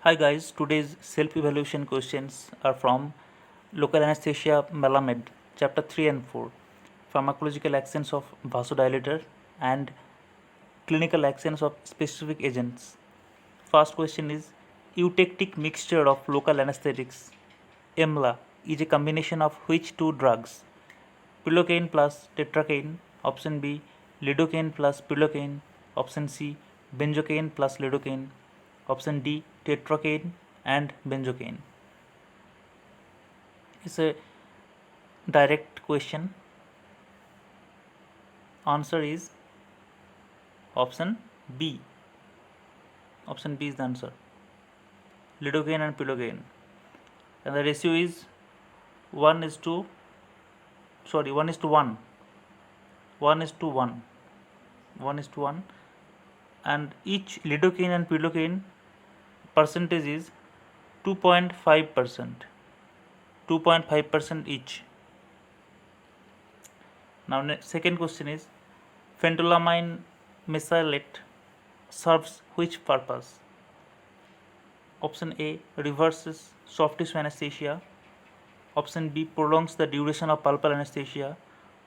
Hi guys, today's self-evaluation questions are from Local Anesthesia Malamed, Chapter 3 and 4, Pharmacological Actions of Vasodilator and Clinical Actions of Specific Agents. First question is, eutectic mixture of local anesthetics, EMLA, is a combination of which two drugs? Pilocaine plus tetracaine, option B, lidocaine plus pilocaine, option C, benzocaine plus lidocaine, option D, tetracaine and benzocaine. It's a direct question. Answer is option B. Option B is the answer. Lidocaine and pilocaine. And the ratio is 1 is to 1. 1 is to 1. 1 is to 1. And each lidocaine and pilocaine percentage is 2.5%. 2.5% each. Now second question is, phentolamine mesylate serves which purpose? Option A, reverses soft tissue anesthesia. Option B, prolongs the duration of pulpal anesthesia.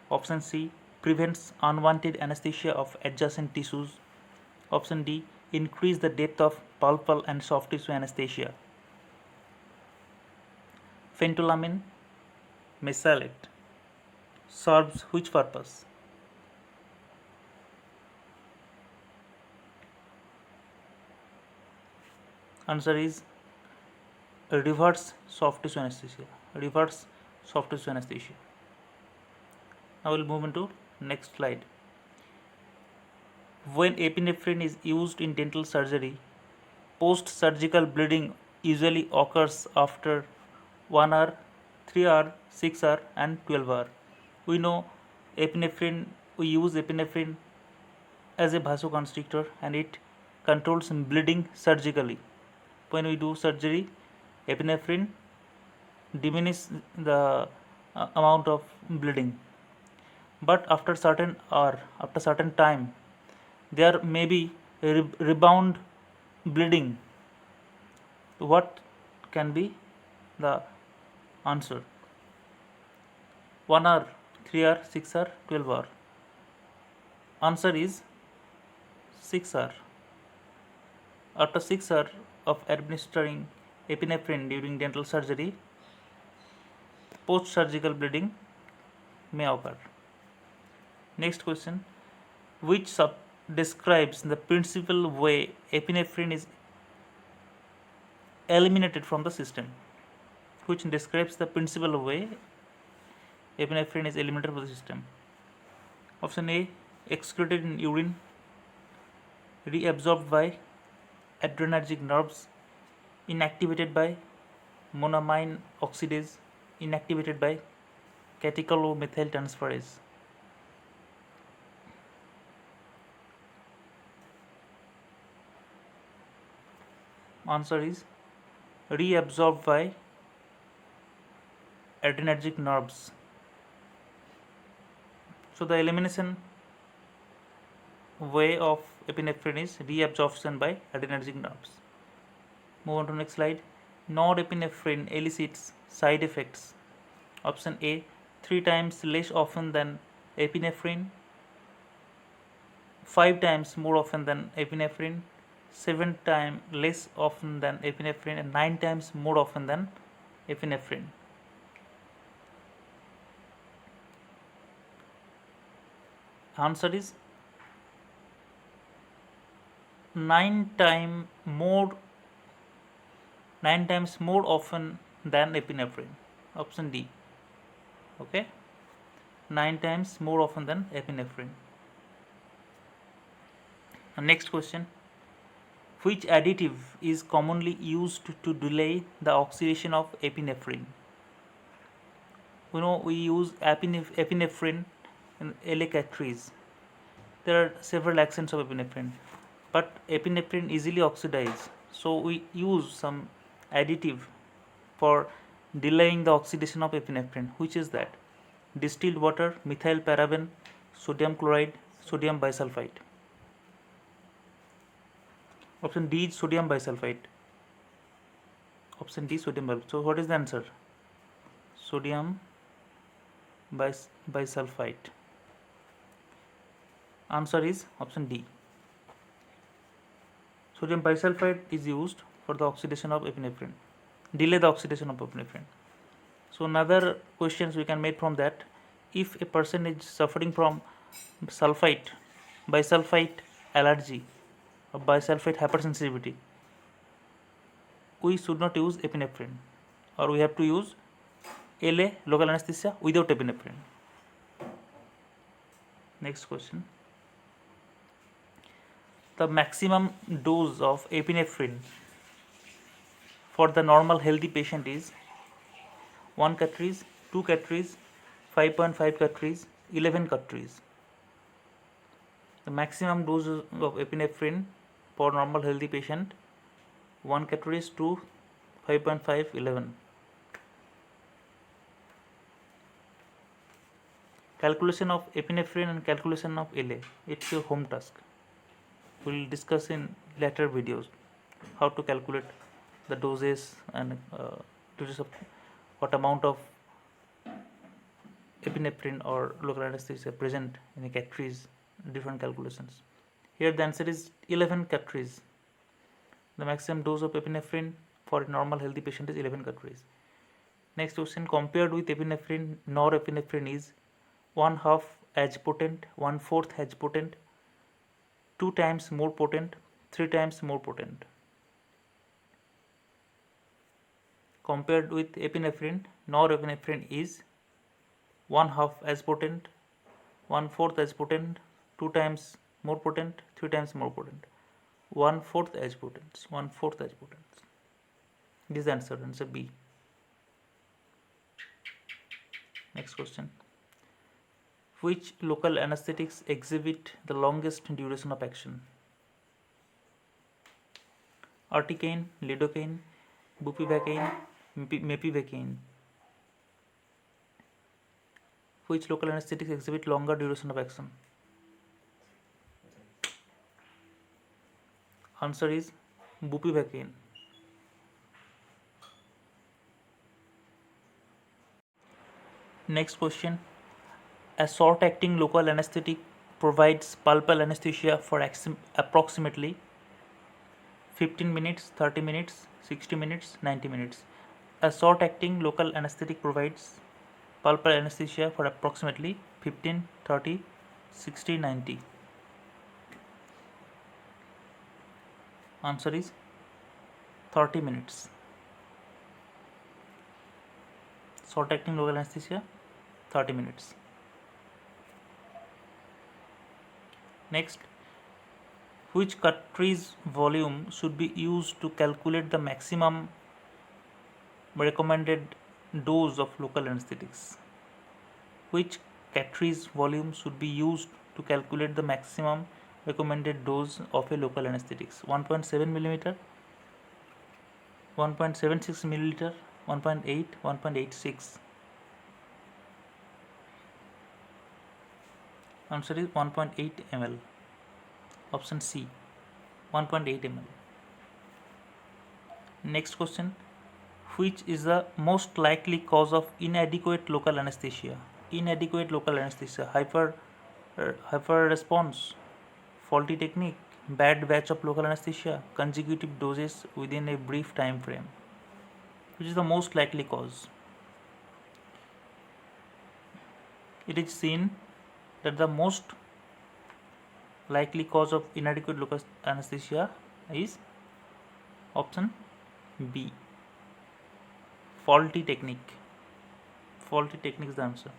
Option C, prevents unwanted anesthesia of adjacent tissues. Option D, increase the depth of pulpal and soft tissue anesthesia. Phentolamine mesylate serves which purpose? Answer is reverse soft tissue anesthesia. Reverse soft tissue anesthesia. Now we'll move into next slide. When epinephrine is used in dental surgery, post-surgical bleeding usually occurs after 1 hour, 3 hour, 6 hour and 12 hour. We know epinephrine, we use epinephrine as a vasoconstrictor and it controls bleeding surgically. When we do surgery, epinephrine diminishes the amount of bleeding. But after certain hour, after certain time, there may be a rebound bleeding. What can be the answer? 1 hour, 3 hour, 6 hour, 12 hour. Answer is 6 hour. After 6 hours of administering epinephrine during dental surgery, post-surgical bleeding may occur. Next question, which describes the principal way epinephrine is eliminated from the system? Which describes the principal way epinephrine is eliminated from the system? Option A, excreted in urine, reabsorbed by adrenergic nerves, inactivated by monoamine oxidase, inactivated by catechol-methyl transferase. Answer is reabsorbed by adrenergic nerves. So the elimination way of epinephrine is reabsorption by adrenergic nerves. Move on to next slide. Norepinephrine elicits side effects. Option A, 3 times less often than epinephrine, 5 times more often than epinephrine, 7 times less often than epinephrine and 9 times more often than epinephrine. Answer is 9 times more often than epinephrine. Option D. Okay, 9 times more often than epinephrine. Next question, which additive is commonly used to delay the oxidation of epinephrine? We know we use epinephrine in elecatrice. There are several actions of epinephrine, but epinephrine easily oxidizes, so we use some additive for delaying the oxidation of epinephrine. Which is that? Distilled water, methyl paraben, sodium chloride, sodium bisulfite. Option D is sodium bisulfite. Option D, sodium bisulfite. So what is the answer? Sodium bisulfite. Answer is option D. Sodium bisulfite is used for the oxidation of epinephrine, delay the oxidation of epinephrine. So another questions we can make from that: if a person is suffering from bisulfite allergy or bisulfite hypersensitivity, we should not use epinephrine, or we have to use LA, local anesthesia, without epinephrine. Next question: the maximum dose of epinephrine for the normal healthy patient is 1 cartridge, 2 cartridge, 5.5 cartridge, 11 cartridge. The maximum dose of epinephrine for normal healthy patient: 1 cartridge, 2, 5.5, 11. Calculation of epinephrine and calculation of LA, it's your home task. We'll discuss in later videos how to calculate the doses and doses of what amount of epinephrine or local anesthesia present in a cartridge, different calculations. Here the answer is 11 cartridge. The maximum dose of epinephrine for a normal healthy patient is 11 cartridge. Next question: compared with epinephrine, norepinephrine is 1/2 as potent, 1/4 as potent, 2 times more potent, 3 times more potent. Compared with epinephrine, norepinephrine is 1/2 as potent, 1/4 as potent, 2 times more potent, 3 times more potent, 1/4 as potent, 1/4 as potent. This is the answer B. Next question: which local anesthetics exhibit the longest duration of action? Articaine, lidocaine, bupivacaine, mepivacaine. Which local anesthetics exhibit longer duration of action? Answer is bupivacaine. Next question: a short-acting local anesthetic provides pulpal anesthesia for approximately 15 minutes, 30 minutes, 60 minutes, 90 minutes. A short-acting local anesthetic provides pulpal anesthesia for approximately 15, 30, 60, 90. Answer is 30 minutes. Short-acting local anesthesia, 30 minutes. Next, which cartridge volume should be used to calculate the maximum recommended dose of local anesthetics? Which cartridge volume should be used to calculate the maximum recommended dose of a local anesthetics? 1.7 millimeter, 1.76 milliliter, 1.8, 1.86. Answer is 1.8 ml. Option C, 1.8 ml. Next question: which is the most likely cause of inadequate local anesthesia? Inadequate local anesthesia: hyper response, faulty technique, bad batch of local anesthesia, consecutive doses within a brief time frame. Which is the most likely cause? It is seen that the most likely cause of inadequate local anesthesia is option B, faulty technique. Faulty technique is the answer.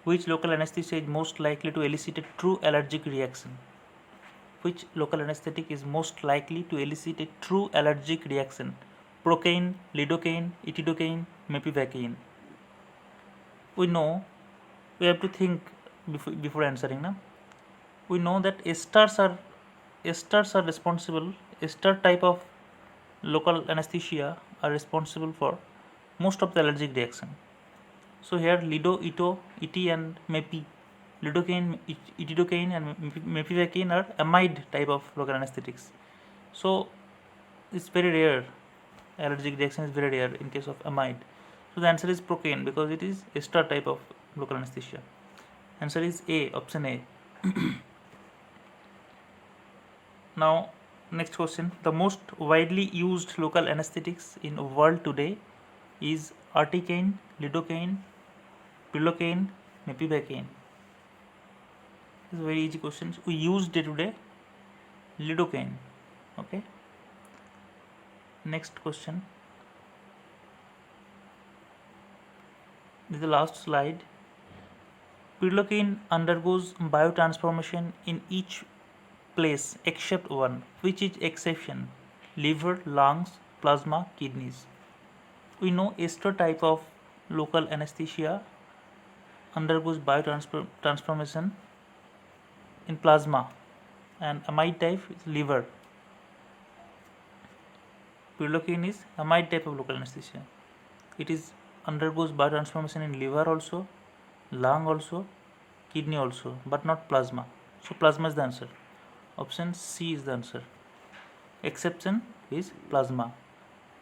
Which local anesthesia is most likely to elicit a true allergic reaction? Which local anesthetic is most likely to elicit a true allergic reaction? Procaine, lidocaine, etidocaine, mepivacaine. We have to think before answering. We know that esters are responsible. Ester type of local anesthesia are responsible for most of the allergic reaction. So here lido, ito, eti and mepi, lidocaine, etidocaine and mepivacaine are amide type of local anesthetics. So It's very rare. Allergic reaction is very rare in case of amide. So the answer is procaine because it is ester type of local anesthesia. Answer is A, option A. Now, next question. The most widely used local anesthetics in the world today is articaine, lidocaine, pilocaine, mepivacaine. This is a very easy question. We use day to day lidocaine. Okay. Next question. This is the last slide. Pilocaine undergoes biotransformation in each place except one. Which is exception? Liver, lungs, plasma, kidneys. We know ester type of local anesthesia undergoes biotransformation in plasma, and amide type is liver. Pilocaine is amide type of local anesthesia. It is undergoes biotransformation in liver also, lung also, kidney also, but not plasma. So plasma is the answer. Option C is the answer. Exception is plasma.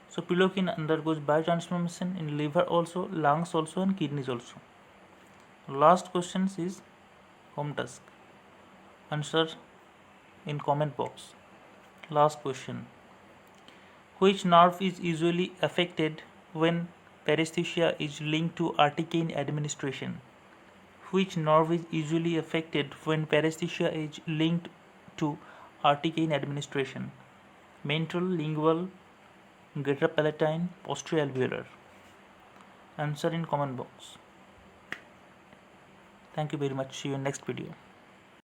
So pilocaine undergoes biotransformation in liver also, lungs also, and kidneys also. Last question is home task. Answer in comment box. Last question. Which nerve is usually affected when paresthesia is linked to articaine administration? Which nerve is usually affected when paresthesia is linked to articaine administration? Mental, lingual, greater palatine, posterior alveolar. Answer in comment box. Thank you very much. See you in next video.